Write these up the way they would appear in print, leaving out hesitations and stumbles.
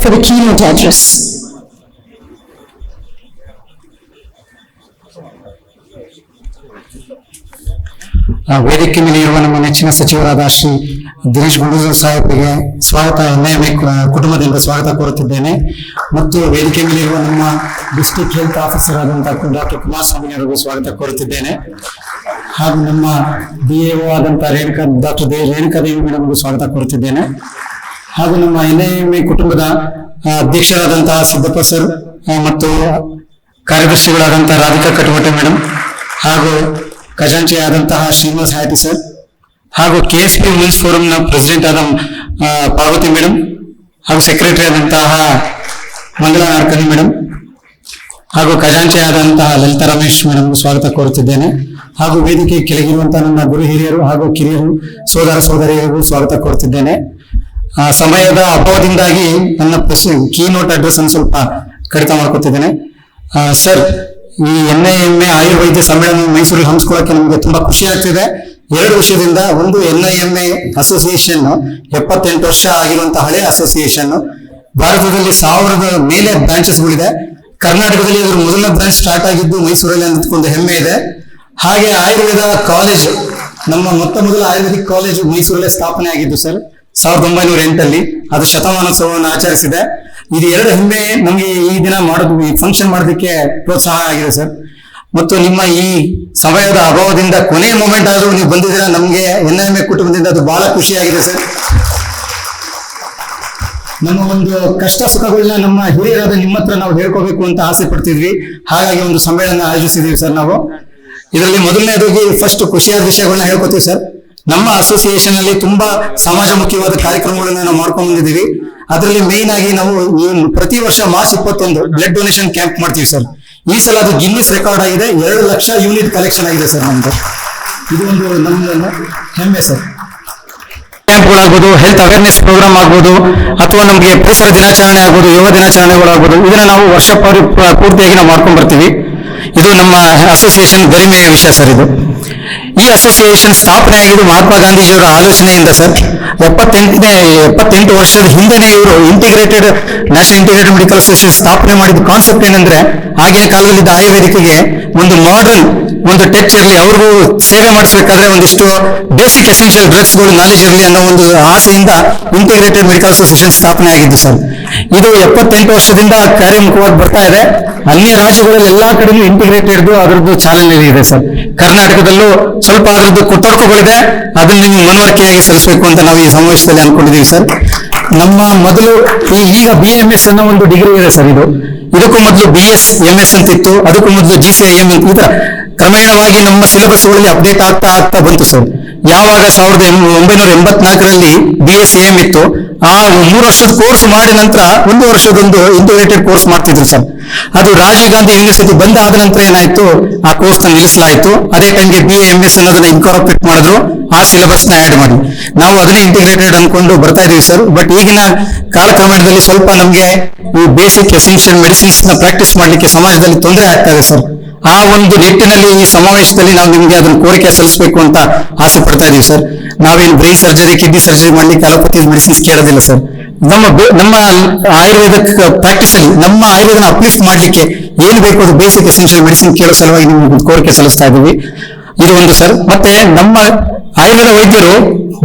for the keynote address. ವೇದಿಕೆ ಮೇಲೆ ಇರುವ ನಮ್ಮ ನೆಚ್ಚಿನ ಸಚಿವರಾದ ಶ್ರೀ ದಿನೇಶ್ ಗುಂಡೂರಾವ್ ಸಾಹೇಬರಿಗೆ ಸ್ವಾಗತ NIMA ಕುಟುಂಬದಿಂದ ಸ್ವಾಗತ ಕೋರುತ್ತಿದ್ದೇನೆ. ಮತ್ತು ವೇದಿಕೆ ಮೇಲೆ ಇರುವ ನಮ್ಮ ಡಿಸ್ಟ್ರಿಕ್ಟ್ ಹೆಲ್ತ್ ಆಫೀಸರ್ ಆದಂತಹ ಡಾಕ್ಟರ್ ಕುಮಾರಸ್ವಾಮಿ ಅವರಿಗೂ ಸ್ವಾಗತ ಕೋರುತ್ತಿದ್ದೇನೆ. ಹಾಗೂ ನಮ್ಮ BAO ಆದಂತಹ ಡಾಕ್ಟರ್ ರೇಣುಕಾದೇವಿ ಮೇಡಮ್ಗೂ ಸ್ವಾಗತ ಕೋರುತ್ತಿದ್ದೇನೆ. ಹಾಗೂ ನಮ್ಮ NIMA ಕುಟುಂಬದ ಅಧ್ಯಕ್ಷರಾದಂತಹ ಸಿದ್ದಪ್ಪ ಸರ್ ಮತ್ತು ಕಾರ್ಯದರ್ಶಿಗಳಾದಂತಹ ರಾಧಿಕಾ ಕಟವಟೆ ಮೇಡಮ್ ಹಾಗೂ ಖಜಾಂಚಿ ಆದಂತಹ ಶ್ರೀನಿವಾಸ್ ಹಾಯತಿ ಸರ್ ಹಾಗೂ KSP ವುಮೆನ್ಸ್ ಫೋರಂನ ಪ್ರೆಸಿಡೆಂಟ್ ಆದ ಪಾರ್ವತಿ ಮೇಡಮ್ ಹಾಗೂ ಸೆಕ್ರೆಟರಿ ಆದಂತಹ ಮಂಗಳಾ ನಾರ್ಕನಿ ಮೇಡಮ್ ಹಾಗೂ ಖಜಾಂಚಿ ಆದಂತಹ ಲಲಿತಾ ರಮೇಶ್ ಮೇಡಮ್ ಸ್ವಾಗತ ಕೋರುತ್ತಿದ್ದೇನೆ. ಹಾಗೂ ವೇದಿಕೆ ಕೆಳಗಿರುವಂತಹ ನನ್ನ ಗುರು ಹಿರಿಯರು ಹಾಗೂ ಕಿರಿಯರು ಸೋದರ ಸೋದರಿಯರಿಗೂ ಸ್ವಾಗತ ಕೋರುತ್ತಿದ್ದೇನೆ. ಸಮಯದ ಅಭಾವದಿಂದಾಗಿ ನನ್ನ ಕೀನೋಟ್ ಅಡ್ರೆಸ್ ಅನ್ನು ಸ್ವಲ್ಪ ಕಡಿತ ಮಾಡ್ಕೊತಿದ್ದೇನೆ. ಸರ್, ಈ NIMA ಆಯುರ್ವೈದ್ಯ ಸಮ್ಮೇಳನ ಮೈಸೂರಿಗೆ ಹಮ್ಮಿಕೊಳ್ಳಕ್ಕೆ ನಮಗೆ ತುಂಬಾ ಖುಷಿ ಆಗ್ತಿದೆ. 2 ವಿಷಯದಿಂದ. ಒಂದು, NIMA ಅಸೋಸಿಯೇಷನ್ 78 ವರ್ಷ ಆಗಿರುವಂತಹ ಹಳೆ ಅಸೋಸಿಯೇಷನ್. ಭಾರತದಲ್ಲಿ 1000 ಮೇಲೆ ಬ್ರಾಂಚಸ್ಗಳಿದೆ. ಕರ್ನಾಟಕದಲ್ಲಿ ಅದರ ಮೊದಲ ಬ್ರಾಂಚ್ ಸ್ಟಾರ್ಟ್ ಆಗಿದ್ದು ಮೈಸೂರಲ್ಲಿ ಅನ್ನೋದಕ್ಕೊಂದು ಹೆಮ್ಮೆ ಇದೆ. ಹಾಗೆ ಆಯುರ್ವೇದ ಕಾಲೇಜ್, ನಮ್ಮ ಮೊದಲ ಆಯುರ್ವೇದಿಕ್ ಕಾಲೇಜ್ ಮೈಸೂರಲ್ಲೇ ಸ್ಥಾಪನೆ ಆಗಿದ್ದು ಸರ್ 1908 ಅದು ಶತಮಾನೋತ್ಸವವನ್ನು ಆಚರಿಸಿದೆ. ಇದು 2 ಹೆಮ್ಮೆ ನಮಗೆ ಈ ದಿನ ಫಂಕ್ಷನ್ ಮಾಡೋದಕ್ಕೆ ಪ್ರೋತ್ಸಾಹ ಆಗಿದೆ ಸರ್. ಮತ್ತು ನಿಮ್ಮ ಈ ಸಮಯದ ಅಭಾವದಿಂದ ಕೊನೆಯ ಮೂಮೆಂಟ್ ಆದ್ರೂ ನೀವು ಬಂದಿದ್ದೀರಾ, ನಮಗೆ NIMA ಕುಟುಂಬದಿಂದ ಅದು ಬಹಳ ಖುಷಿಯಾಗಿದೆ ಸರ್. ನಮ್ಮ ಒಂದು ಕಷ್ಟ ಸುಖಗಳನ್ನ ನಮ್ಮ ಹಿರಿಯರಾದ ನಿಮ್ಮ ಹತ್ರ ನಾವು ಹೇಳ್ಕೋಬೇಕು ಅಂತ ಆಸೆ ಪಡ್ತಿದ್ವಿ. ಹಾಗಾಗಿ ಒಂದು ಸಮ್ಮೇಳನ ಆಯೋಜಿಸಿದೀವಿ ಸರ್ ನಾವು. ಇದರಲ್ಲಿ ಮೊದಲನೇದಾಗಿ ಫಸ್ಟ್ ಖುಷಿಯಾದ ವಿಷಯಗಳನ್ನ ಹೇಳ್ಕೊತೀವಿ ಸರ್. ನಮ್ಮ ಅಸೋಸಿಯೇಷನ್ ಅಲ್ಲಿ ತುಂಬಾ ಸಮಾಜಮುಖಿಯಾದ ಕಾರ್ಯಕ್ರಮಗಳನ್ನ ನಾವು ಮಾಡ್ಕೊಂಡ್ ಬಂದಿದ್ದೀವಿ. ಅದರಲ್ಲಿ ಮೇನ್ ಆಗಿ ನಾವು ಪ್ರತಿ ವರ್ಷ ಮಾರ್ಚ್ 21 ಬ್ಲಡ್ ಡೊನೇಷನ್ ಕ್ಯಾಂಪ್ ಮಾಡ್ತೀವಿ ಸರ್. ಈ ಸಲ ಅದು ಗಿನ್ನಿಸ್ ರೆಕಾರ್ಡ್ ಆಗಿದೆ. 2 ಲಕ್ಷ ಯೂನಿಟ್ ಕಲೆಕ್ಷನ್ ಆಗಿದೆ ಸರ್ ನಮ್ದು. ಇದು ಒಂದು ನಮ್ಮ ಹೆಮ್ಮೆ ಸರ್. ಕ್ಯಾಂಪ್ಗಳಾಗ್ಬೋದು, ಹೆಲ್ತ್ ಅವೇರ್ನೆಸ್ ಪ್ರೋಗ್ರಾಮ್ ಆಗ್ಬೋದು, ಅಥವಾ ನಮಗೆ ಪರಿಸರ ದಿನಾಚರಣೆ ಆಗ್ಬೋದು, ಯೋಗ ದಿನಾಚರಣೆಗಳಾಗ್ಬೋದು, ಇದನ್ನ ನಾವು ವರ್ಷ ಪೂರ್ತಿಯಾಗಿ ನಾವು ಮಾಡ್ಕೊಂಡ್ ಬರ್ತೀವಿ. ಇದು ನಮ್ಮ ಅಸೋಸಿಯೇಷನ್ ಗರಿಮೆಯ ವಿಷಯ ಸರ್. ಇದು ಈ ಅಸೋಸಿಯೇಷನ್ ಸ್ಥಾಪನೆ ಆಗಿದ್ದು ಮಹಾತ್ಮ ಗಾಂಧೀಜಿಯವರ ಆಲೋಚನೆಯಿಂದ ಸರ್. 78 ವರ್ಷದ ಹಿಂದೆನೆ ಇವರು ನ್ಯಾಷನಲ್ ಇಂಟಿಗ್ರೇಟೆಡ್ ಮೆಡಿಕಲ್ ಅಸೋಸಿಯೇಷನ್ ಸ್ಥಾಪನೆ ಮಾಡಿದ ಕಾನ್ಸೆಪ್ಟ್ ಏನಂದ್ರೆ, ಆಗಿನ ಕಾಲದಲ್ಲಿದ್ದ ಆಯುರ್ವೇದಿಕ್ಗೆ ಒಂದು ಮಾಡರ್ನ್ ಒಂದು ಟಚ್ ಇರಲಿ, ಅವ್ರಿಗೂ ಸೇವೆ ಮಾಡಿಸಬೇಕಾದ್ರೆ ಒಂದಿಷ್ಟು ಬೇಸಿಕ್ ಎಸೆನ್ಷಿಯಲ್ ಡ್ರಗ್ಸ್ಗಳು ನಾಲೆಜ್ ಇರಲಿ ಅನ್ನೋ ಒಂದು ಆಸೆಯಿಂದ ಇಂಟಿಗ್ರೇಟೆಡ್ ಮೆಡಿಕಲ್ ಅಸೋಸಿಯೇಷನ್ ಸ್ಥಾಪನೆ ಆಗಿದ್ದು ಸರ್. ಇದು 78 ವರ್ಷದಿಂದ ಕಾರ್ಯಮುಖವಾಗಿ ಬರ್ತಾ ಇದೆ. ಅನ್ಯ ರಾಜ್ಯಗಳಲ್ಲಿ ಎಲ್ಲಾ ಕಡೆನೂ ಇಂಟಿಗ್ರೇಟೆಡ್ ಅದರದ್ದು ಚಾಲನೆ ಇದೆ ಸರ್. ಕರ್ನಾಟಕದಲ್ಲೂ ಸ್ವಲ್ಪ ಅದರದ್ದು ತೊಡಕುಗಳಿದೆ, ಅದನ್ನ ನೀವು ಮನವರಿಕೆಯಾಗಿ ಸಲ್ಲಿಸಬೇಕು ಅಂತ ನಾವು ಈ ಸಮಾವೇಶದಲ್ಲಿ ಅನ್ಕೊಂಡಿದ್ದೀವಿ ಸರ್. ನಮ್ಮ ಮೊದಲು ಈಗ BMS ಅನ್ನೋ ಒಂದು ಡಿಗ್ರಿ ಇದೆ ಸರ್. ಇದಕ್ಕೂ ಮೊದಲು BS MS ಅಂತ ಇತ್ತು, ಅದಕ್ಕೂ ಮೊದಲು GCIM ಅಂತ. ಈ ತರ ಕ್ರಮೇಣವಾಗಿ ನಮ್ಮ ಸಿಲೆಬಸ್ಗಳಲ್ಲಿ ಅಪ್ಡೇಟ್ ಆಗ್ತಾ ಬಂತು ಸರ್. ಯಾವಾಗ 1984ರಲ್ಲಿ BSAM ಇತ್ತು, ಆ 3 ವರ್ಷದ ಕೋರ್ಸ್ ಮಾಡಿದ ನಂತರ 1 ವರ್ಷದೊಂದು ಇಂಟಿಗ್ರೇಟೆಡ್ ಕೋರ್ಸ್ ಮಾಡ್ತಿದ್ರು ಸರ್. ಅದು ರಾಜೀವ್ ಗಾಂಧಿ ಯೂನಿವರ್ಸಿಟಿ ಬಂದಾದ ನಂತರ ಏನಾಯ್ತು, ಆ ಕೋರ್ಸ್ ನ ನಿಲ್ಲಿಸಲಾಯಿತು. ಅದೇ ಟೈಮ್ಗೆ BAMS ಅನ್ನೋದನ್ನ ಇನ್ಕಾರ್ಪೊರೇಟ್ ಮಾಡಿದ್ರು, ಆ ಸಿಲೆಬಸ್ ನ ಆಡ್ ಮಾಡಿ ನಾವು ಅದನ್ನ ಇಂಟಿಗ್ರೇಟೆಡ್ ಅನ್ಕೊಂಡು ಬರ್ತಾ ಇದೀವಿ ಸರ್. ಬಟ್ ಈಗಿನ ಕಾಲಕ್ರಮೇಣದಲ್ಲಿ ಸ್ವಲ್ಪ ನಮ್ಗೆ ಈ ಬೇಸಿಕ್ ಎಸೆನ್ಷಿಯಲ್ ಮೆಡಿಸಿನ್ಸ್ ನ ಪ್ರಾಕ್ಟೀಸ್ ಮಾಡ್ಲಿಕ್ಕೆ ಸಮಾಜದಲ್ಲಿ ತೊಂದರೆ ಆಗ್ತಾ ಇದೆ ಸರ್. ಆ ಒಂದು ನಿಟ್ಟಿನಲ್ಲಿ ಈ ಸಮಾವೇಶದಲ್ಲಿ ನಾವು ನಿಮ್ಗೆ ಅದನ್ನ ಕೋರಿಕೆ ಸಲ್ಲಿಸಬೇಕು ಅಂತ ಆಸೆ ಪಡ್ತಾ ಇದೀವಿ ಸರ್. ನಾವೇನು ಬ್ರೈನ್ ಸರ್ಜರಿ, ಕಿಡ್ನಿ ಸರ್ಜರಿ ಮಾಡ್ಲಿಕ್ಕೆ ಅಲೋಪತಿ ಮೆಡಿಸಿನ್ಸ್ ಕೇಳೋದಿಲ್ಲ ಸರ್. ನಮ್ಮ ಆಯುರ್ವೇದಕ್ ಪ್ರಾಕ್ಟೀಸ್ ಅಲ್ಲಿ ನಮ್ಮ ಆಯುರ್ವೇದನ ಅಪ್ಲಿಫ್ಟ್ ಮಾಡ್ಲಿಕ್ಕೆ ಏನ್ ಬೇಕು ಅದು ಬೇಸಿಕ್ ಎಸೆನ್ಷಿಯಲ್ ಮೆಡಿಸಿನ್ ಕೇಳೋ ಸಲುವಾಗಿ ನಿಮ್ಗೆ ಕೋರಿಕೆ ಸಲ್ಲಿಸ್ತಾ ಇದೀವಿ. ಇದು ಒಂದು ಸರ್. ಮತ್ತೆ ನಮ್ಮ ಆಯುರ್ವೇದ ವೈದ್ಯರು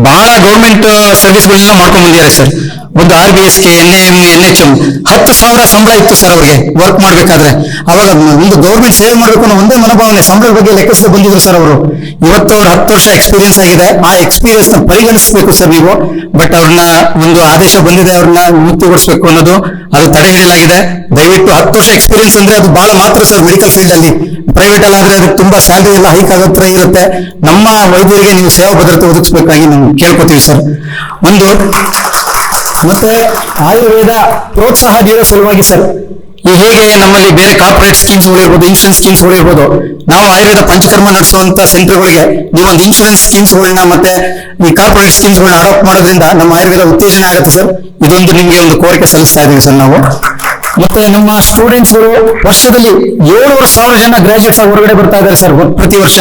ಬಹಳ ಗೌರ್ಮೆಂಟ್ ಸರ್ವಿಸ್ಗಳನ್ನ ಮಾಡ್ಕೊಂಡ್ ಬಂದಿದ್ದಾರೆ ಸರ್. ಒಂದು RBSK, NIM, NHM 10,000 ಸಂಬಳ ಇತ್ತು ಸರ್ ಅವ್ರಿಗೆ ವರ್ಕ್ ಮಾಡ್ಬೇಕಾದ್ರೆ. ಅವಾಗ ಒಂದು ಗೌರ್ಮೆಂಟ್ ಸೇವೆ ಮಾಡ್ಬೇಕು ಅನ್ನೋ ಒಂದೇ ಮನೋಭಾವನೆ, ಸಂಬಳದ ಬಗ್ಗೆ ಲೆಕ್ಕಿಸದೆ ಬಂದಿದ್ರು ಸರ್ ಅವರು. ಇವತ್ತು ಅವ್ರು 10 ವರ್ಷ ಎಕ್ಸ್ಪೀರಿಯನ್ಸ್ ಆಗಿದೆ. ಆ ಎಕ್ಸ್ಪೀರಿಯನ್ಸ್ ನ ಪರಿಗಣಿಸಬೇಕು ಸರ್ ನೀವು. ಬಟ್ ಅವ್ರನ್ನ ಒಂದು ಆದೇಶ ಬಂದಿದೆ, ಅವ್ರನ್ನ ಮುಕ್ತಿಗೊಳಿಸಬೇಕು ಅನ್ನೋದು, ಅದು ತಡೆ ಹಿಡಿಯಲಾಗಿದೆ. ದಯವಿಟ್ಟು 10 ವರ್ಷ ಎಕ್ಸ್ಪೀರಿಯನ್ಸ್ ಅಂದ್ರೆ ಅದು ಬಹಳ ಮಾತ್ರ ಸರ್. ಮೆಡಿಕಲ್ ಫೀಲ್ಡ್ ಅಲ್ಲಿ, ಪ್ರೈವೇಟ್ ಅಲ್ಲಿ ಆದ್ರೆ ಅದಕ್ಕೆ ತುಂಬಾ ಸ್ಯಾಲರಿ ಎಲ್ಲ ಹೈಕ್ ಆಗೋ ಇರುತ್ತೆ. ನಮ್ಮ ವೈದ್ಯರಿಗೆ ನೀವು ಸೇವಾ ಭದ್ರತೆ ಒದಗಿಸಬೇಕಾಗಿ ನಾವು ಕೇಳ್ಕೊತೀವಿ ಸರ್. ಮತ್ತೆ ಆಯುರ್ವೇದ ಪ್ರೋತ್ಸಾಹ ನೀಡೋ ಸಲುವಾಗಿ ಸರ್, ಈ ಹೇಗೆ ನಮ್ಮಲ್ಲಿ ಬೇರೆ ಕಾರ್ಪೊರೇಟ್ ಸ್ಕೀಮ್ಸ್ಗಳು ಇರ್ಬೋದು, ಇನ್ಶೂರೆನ್ಸ್ ಸ್ಕೀಮ್ಸ್ಗಳು ಇರ್ಬೋದು, ನಾವು ಆಯುರ್ವೇದ ಪಂಚಕರ್ಮ ನಡೆಸುವಂತ ಸೆಂಟರ್ಗಳಿಗೆ ನೀವೊಂದು ಇನ್ಶೂರೆನ್ಸ್ ಸ್ಕೀಮ್ಸ್ಗಳನ್ನ ಮತ್ತೆ ಈ ಕಾರ್ಪೊರೇಟ್ ಸ್ಕೀಮ್ಸ್ಗಳನ್ನ ಅಡಾಪ್ಟ್ ಮಾಡೋದ್ರಿಂದ ನಮ್ಮ ಆಯುರ್ವೇದ ಉತ್ತೇಜನ ಆಗುತ್ತೆ ಸರ್. ಇದೊಂದು ನಿಮ್ಗೆ ಒಂದು ಕೋರಿಕೆ ಸಲ್ಲಿಸ್ತಾ ಇದೀವಿ ಸರ್ ನಾವು. ಮತ್ತೆ ನಮ್ಮ ಸ್ಟೂಡೆಂಟ್ಸ್ಗಳು ವರ್ಷದಲ್ಲಿ 7,500 ಜನ ಗ್ರಾಜುಯೇಟ್ಸ್ ಆಗಿ ಹೊರಗಡೆ ಬರ್ತಾ ಇದ್ದಾರೆ ಸರ್ ಪ್ರತಿ ವರ್ಷ.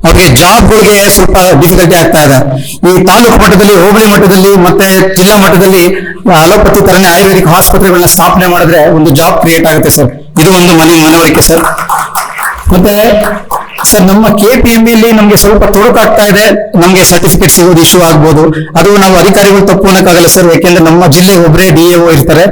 ಅವ್ರಿಗೆ ಜಾಬ್ಗಳಿಗೆ ಸ್ವಲ್ಪ ಡಿಫಿಕಲ್ಟಿ ಆಗ್ತಾ ಇದೆ. ಈ ತಾಲೂಕು ಮಟ್ಟದಲ್ಲಿ, ಹೋಬಳಿ ಮಟ್ಟದಲ್ಲಿ ಮತ್ತೆ ಜಿಲ್ಲಾ ಮಟ್ಟದಲ್ಲಿ ಅಲೋಪತಿ ತರನೇ ಆಯುರ್ವೇದಿಕ್ ಆಸ್ಪತ್ರೆಗಳನ್ನ ಸ್ಥಾಪನೆ ಮಾಡಿದ್ರೆ ಒಂದು ಜಾಬ್ ಕ್ರಿಯೇಟ್ ಆಗುತ್ತೆ ಸರ್. ಇದು ಒಂದು ಮನವರಿಕೆ ಸರ್. ಮತ್ತೆ ಸರ್ ನಮ್ಮ KPMB ನಮ್ಗೆ ಸ್ವಲ್ಪ ತೊಡಕಾಗ್ತಾ ಇದೆ. ನಮ್ಗೆ ಸರ್ಟಿಫಿಕೇಟ್ ಸಿಗೋದು ಇಶ್ಯೂ ಆಗ್ಬೋದು. ಅದು ನಾವು ಅಧಿಕಾರಿಗಳು ತಪ್ಪು ಅನ್ನಕ್ಕಾಗಲ್ಲ ಸರ್, ಯಾಕೆಂದ್ರೆ ನಮ್ಮ ಜಿಲ್ಲೆಗೆ ಒಬ್ಬರೇ DAO ಇರ್ತಾರೆ.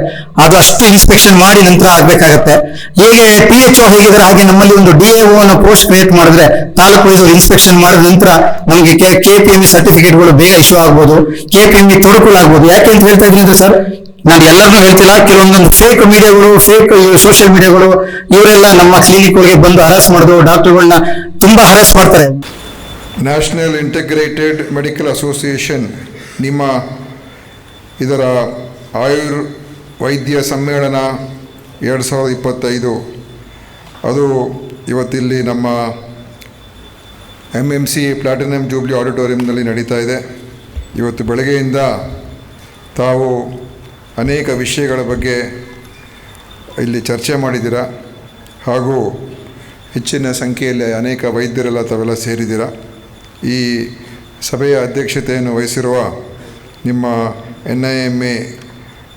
ಅದು ಅಷ್ಟು ಇನ್ಸ್ಪೆಕ್ಷನ್ ಮಾಡಿ ನಂತರ ಆಗ್ಬೇಕಾಗತ್ತೆ. ಹೇಗೆ PHO ಹೇಗಿದ್ರೆ ಹಾಗೆ ನಮ್ಮಲ್ಲಿ ಒಂದು DAO ಅನ್ನೋ ಪೋಸ್ಟ್ ಕ್ರಿಯೇಟ್ ಮಾಡಿದ್ರೆ ತಾಲೂಕು ವೈಸ್ ಇನ್ಸ್ಪೆಕ್ಷನ್ ಮಾಡಿದ ನಂತರ ನಮಗೆ KPMB ಸರ್ಟಿಫಿಕೇಟ್ಗಳು ಬೇಗ ಇಶ್ಯೂ ಆಗ್ಬೋದು. KPMB ತೊಡಕುಗಳಾಗ್ಬೋದು. ಯಾಕೆ ಅಂತ ಹೇಳ್ತಾ ಇದ್ದೀನಿ ಅಂದ್ರೆ ಸರ್, ನಾನು ಎಲ್ಲರನ್ನೂ ಹೇಳ್ತಿಲ್ಲ, ಕೆಲವೊಂದೊಂದು ಫೇಕ್ ಮೀಡಿಯಾಗಳು, ಫೇಕ್ ಸೋಷಿಯಲ್ ಮೀಡಿಯಾಗಳು ಇವರೆಲ್ಲ ನಮ್ಮ ಕ್ಲಿನಿಕ್ಗಳಿಗೆ ಬಂದು ಹರಾಸ್ ಮಾಡೋದು, ಡಾಕ್ಟರ್ಗಳನ್ನ ತುಂಬಾ ಹರಾಸ್ ಮಾಡ್ತಾರೆ. ನ್ಯಾಷನಲ್ ಇಂಟಿಗ್ರೇಟೆಡ್ ಮೆಡಿಕಲ್ ಅಸೋಸಿಯೇಷನ್ ನಿಮ್ಮ ಇದರ ಆಯುರ್ವೈದ್ಯ ಸಮ್ಮೇಳನ 2025 ಅದು ಇವತ್ತಿಲ್ಲಿ ನಮ್ಮ MMC ಪ್ಲಾಟಿನಮ್ ಜೂಬ್ಲಿ ಆಡಿಟೋರಿಯಂನಲ್ಲಿ ನಡೀತಾ ಇದೆ. ಇವತ್ತು ಬೆಳಗ್ಗೆಯಿಂದ ತಾವು ಅನೇಕ ವಿಷಯಗಳ ಬಗ್ಗೆ ಇಲ್ಲಿ ಚರ್ಚೆ ಮಾಡಿದ್ದೀರಾ, ಹಾಗೂ ಹೆಚ್ಚಿನ ಸಂಖ್ಯೆಯಲ್ಲಿ ಅನೇಕ ವೈದ್ಯರೆಲ್ಲ ತಾವೆಲ್ಲ ಸೇರಿದ್ದೀರಾ. ಈ ಸಭೆಯ ಅಧ್ಯಕ್ಷತೆಯನ್ನು ವಹಿಸಿರುವ ನಿಮ್ಮ NIMA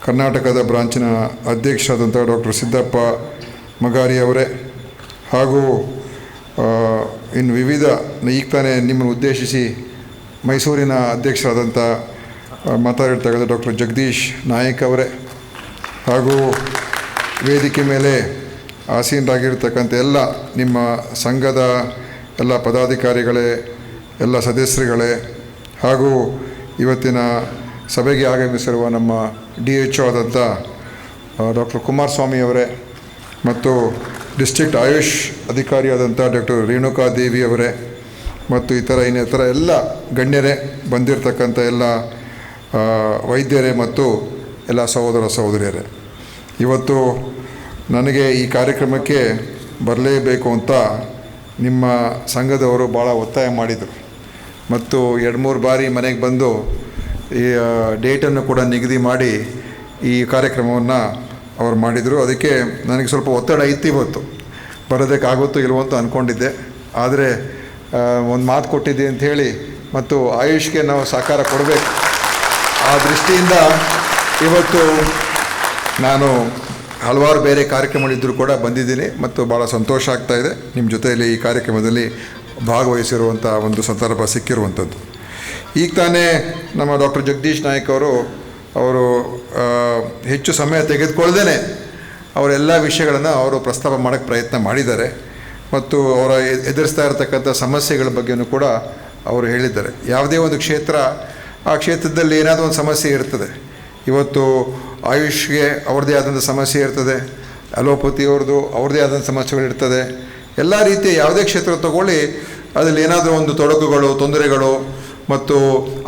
ಕರ್ನಾಟಕದ ಬ್ರಾಂಚಿನ ಅಧ್ಯಕ್ಷರಾದಂಥ ಡಾಕ್ಟರ್ ಸಿದ್ದಪ್ಪ ಮಗಾರಿ ಅವರೇ, ಹಾಗೂ ಇನ್ನು ವಿವಿಧ ಈಗ ತಾನೇ ನಿಮ್ಮನ್ನು ಉದ್ದೇಶಿಸಿ ಮೈಸೂರಿನ ಅಧ್ಯಕ್ಷರಾದಂಥ ಮಾತಾಡಿರ್ತಕ್ಕಂಥ ಡಾಕ್ಟರ್ ಜಗದೀಶ್ ನಾಯಕ್ ಅವರೇ, ಹಾಗೂ ವೇದಿಕೆ ಮೇಲೆ ಆಸೀನರಾಗಿರ್ತಕ್ಕಂಥ ಎಲ್ಲ ನಿಮ್ಮ ಸಂಘದ ಎಲ್ಲ ಪದಾಧಿಕಾರಿಗಳೇ, ಎಲ್ಲ ಸದಸ್ಯರುಗಳೇ, ಹಾಗೂ ಇವತ್ತಿನ ಸಭೆಗೆ ಆಗಮಿಸಿರುವ ನಮ್ಮ DHO ಆದಂಥ ಡಾಕ್ಟರ್ ಕುಮಾರಸ್ವಾಮಿ ಅವರೇ, ಮತ್ತು ಡಿಸ್ಟ್ರಿಕ್ಟ್ ಆಯುಷ್ ಅಧಿಕಾರಿಯಾದಂಥ ಡಾಕ್ಟರ್ ರೇಣುಕಾ ದೇವಿ ಅವರೇ, ಮತ್ತು ಇನ್ನಿತರ ಎಲ್ಲ ಗಣ್ಯರೇ, ಬಂದಿರತಕ್ಕಂಥ ಎಲ್ಲ ವೈದ್ಯರೇ ಮತ್ತು ಎಲ್ಲ ಸಹೋದರ ಸಹೋದರಿಯರೇ, ಇವತ್ತು ನನಗೆ ಈ ಕಾರ್ಯಕ್ರಮಕ್ಕೆ ಬರಲೇಬೇಕು ಅಂತ ನಿಮ್ಮ ಸಂಘದವರು ಭಾಳ ಒತ್ತಾಯ ಮಾಡಿದರು. ಮತ್ತು 2-3 ಬಾರಿ ಮನೆಗೆ ಬಂದು ಈ ಡೇಟನ್ನು ಕೂಡ ನಿಗದಿ ಮಾಡಿ ಈ ಕಾರ್ಯಕ್ರಮವನ್ನು ಅವ್ರು ಮಾಡಿದರು. ಅದಕ್ಕೆ ನನಗೆ ಸ್ವಲ್ಪ ಒತ್ತಡ ಇತ್ತು, ಇವತ್ತು ಬರೋದಕ್ಕಾಗುತ್ತೋ ಇಲ್ವೋ ಅಂತ ಅಂದ್ಕೊಂಡಿದ್ದೆ. ಆದರೆ ಒಂದು ಮಾತು ಕೊಟ್ಟಿದ್ದೆ ಅಂಥೇಳಿ, ಮತ್ತು ಆಯುಷ್ಗೆ ನಾವು ಸಹಕಾರ ಕೊಡಬೇಕು, ಆ ದೃಷ್ಟಿಯಿಂದ ಇವತ್ತು ನಾನು ಹಲವಾರು ಬೇರೆ ಕಾರ್ಯಕ್ರಮಗಳಿದ್ದರೂ ಕೂಡ ಬಂದಿದ್ದೀನಿ ಮತ್ತು ಭಾಳ ಸಂತೋಷ ಆಗ್ತಾಯಿದೆ ನಿಮ್ಮ ಜೊತೆಯಲ್ಲಿ ಈ ಕಾರ್ಯಕ್ರಮದಲ್ಲಿ ಭಾಗವಹಿಸಿರುವಂಥ ಒಂದು ಸಂದರ್ಭ ಸಿಕ್ಕಿರುವಂಥದ್ದು. ಈಗ ತಾನೇ ನಮ್ಮ ಡಾಕ್ಟರ್ ಜಗದೀಶ್ ನಾಯಕ್ ಅವರು ಹೆಚ್ಚು ಸಮಯ ತೆಗೆದುಕೊಳ್ಳದೇನೆ ಅವರೆಲ್ಲ ವಿಷಯಗಳನ್ನು ಅವರು ಪ್ರಸ್ತಾಪ ಮಾಡೋಕ್ಕೆ ಪ್ರಯತ್ನ ಮಾಡಿದ್ದಾರೆ, ಮತ್ತು ಅವರ ಎದುರಿಸ್ತಾ ಇರತಕ್ಕಂಥ ಸಮಸ್ಯೆಗಳ ಬಗ್ಗೆಯೂ ಕೂಡ ಅವರು ಹೇಳಿದ್ದಾರೆ. ಯಾವುದೇ ಒಂದು ಕ್ಷೇತ್ರ, ಆ ಕ್ಷೇತ್ರದಲ್ಲಿ ಏನಾದರೂ ಒಂದು ಸಮಸ್ಯೆ ಇರ್ತದೆ. ಇವತ್ತು ಆಯುಷ್ಗೆ ಅವ್ರದ್ದೇ ಆದಂಥ ಸಮಸ್ಯೆ ಇರ್ತದೆ, ಅಲೋಪತಿಯವ್ರದ್ದು ಅವ್ರದ್ದೇ ಆದಂಥ ಸಮಸ್ಯೆಗಳಿರ್ತದೆ. ಎಲ್ಲ ರೀತಿಯ ಯಾವುದೇ ಕ್ಷೇತ್ರ ತಗೊಳ್ಳಿ, ಅದರಲ್ಲಿ ಏನಾದರೂ ಒಂದು ತೊಡಕುಗಳು, ತೊಂದರೆಗಳು ಮತ್ತು